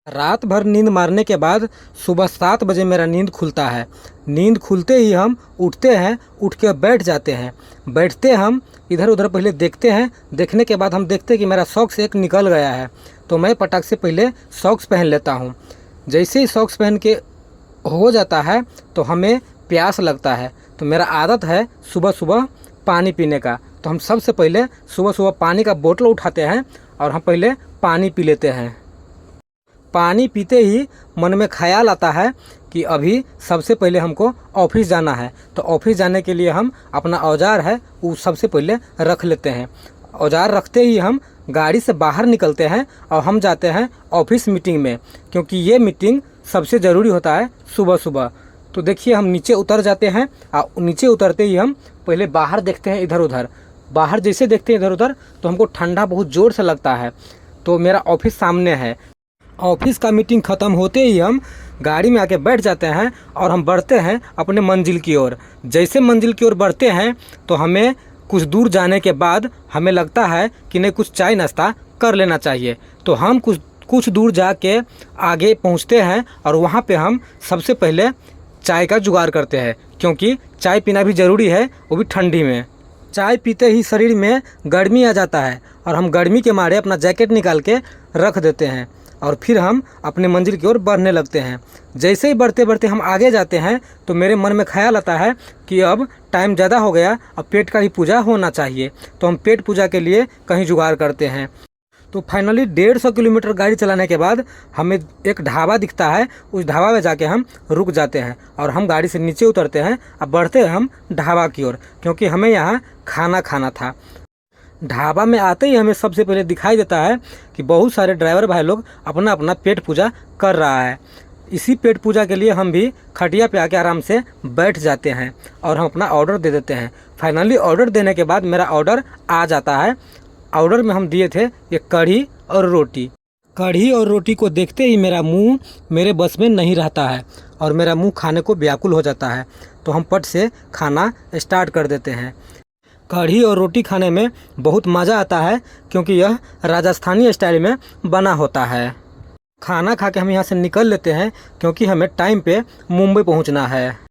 रात भर नींद मारने के बाद सुबह 7 बजे मेरा नींद खुलता है। नींद खुलते ही हम उठते हैं, उठ के बैठ जाते हैं। बैठते हम इधर उधर पहले देखते हैं। देखने के बाद हम देखते हैं कि मेरा सॉक्स एक निकल गया है, तो मैं पटाख से पहले सॉक्स पहन लेता हूँ। जैसे ही सॉक्स पहन के हो जाता है तो हमें प्यास लगता है, तो मेरा आदत है सुबह सुबह पानी पीने का। तो हम सबसे पहले सुबह सुबह पानी का बोतल उठाते हैं और हम पहले पानी पी लेते हैं। पानी पीते ही मन में ख्याल आता है कि अभी सबसे पहले हमको ऑफिस जाना है, तो ऑफिस जाने के लिए हम अपना औजार है वो सबसे पहले रख लेते हैं। औजार रखते ही हम गाड़ी से बाहर निकलते हैं और हम जाते हैं ऑफिस मीटिंग में, क्योंकि ये मीटिंग सबसे ज़रूरी होता है सुबह सुबह। तो देखिए हम नीचे उतर जाते हैं और नीचे उतरते ही हम पहले बाहर देखते हैं इधर उधर। बाहर जैसे देखते हैं इधर उधर तो हमको ठंडा बहुत ज़ोर से लगता है। तो मेरा ऑफिस सामने है। ऑफिस का मीटिंग ख़त्म होते ही हम गाड़ी में आके बैठ जाते हैं और हम बढ़ते हैं अपने मंजिल की ओर। जैसे मंजिल की ओर बढ़ते हैं तो हमें कुछ दूर जाने के बाद हमें लगता है कि नहीं कुछ चाय नाश्ता कर लेना चाहिए। तो हम कुछ दूर जाके आगे पहुंचते हैं और वहां पे हम सबसे पहले चाय का जुगाड़ करते हैं, क्योंकि चाय पीना भी ज़रूरी है, वो भी ठंडी में। चाय पीते ही शरीर में गर्मी आ जाता है और हम गर्मी के मारे अपना जैकेट निकाल के रख देते हैं और फिर हम अपने मंजिल की ओर बढ़ने लगते हैं। जैसे ही बढ़ते बढ़ते हम आगे जाते हैं तो मेरे मन में ख्याल आता है कि अब टाइम ज़्यादा हो गया, अब पेट का भी पूजा होना चाहिए। तो हम पेट पूजा के लिए कहीं जुगाड़ करते हैं। तो फाइनली 150 किलोमीटर गाड़ी चलाने के बाद हमें एक ढाबा दिखता है। उस ढाबा में जाके हम रुक जाते हैं और हम गाड़ी से नीचे उतरते हैं। अब बढ़ते हैं हम ढाबा की ओर, क्योंकि हमें यहाँ खाना खाना था। ढाबा में आते ही हमें सबसे पहले दिखाई देता है कि बहुत सारे ड्राइवर भाई लोग अपना अपना पेट पूजा कर रहा है। इसी पेट पूजा के लिए हम भी खटिया पे आके आराम से बैठ जाते हैं और हम अपना ऑर्डर दे देते हैं। फाइनली ऑर्डर देने के बाद मेरा ऑर्डर आ जाता है। ऑर्डर में हम दिए थे एक कढ़ी और रोटी। कढ़ी और रोटी को देखते ही मेरा मुंह मेरे बस में नहीं रहता है और मेरा मुंह खाने को व्याकुल हो जाता है। तो हम पट से खाना स्टार्ट कर देते हैं। कढ़ी और रोटी खाने में बहुत मज़ा आता है, क्योंकि यह राजस्थानी स्टाइल में बना होता है। खाना खा के हम यहाँ से निकल लेते हैं, क्योंकि हमें टाइम पे मुंबई पहुँचना है।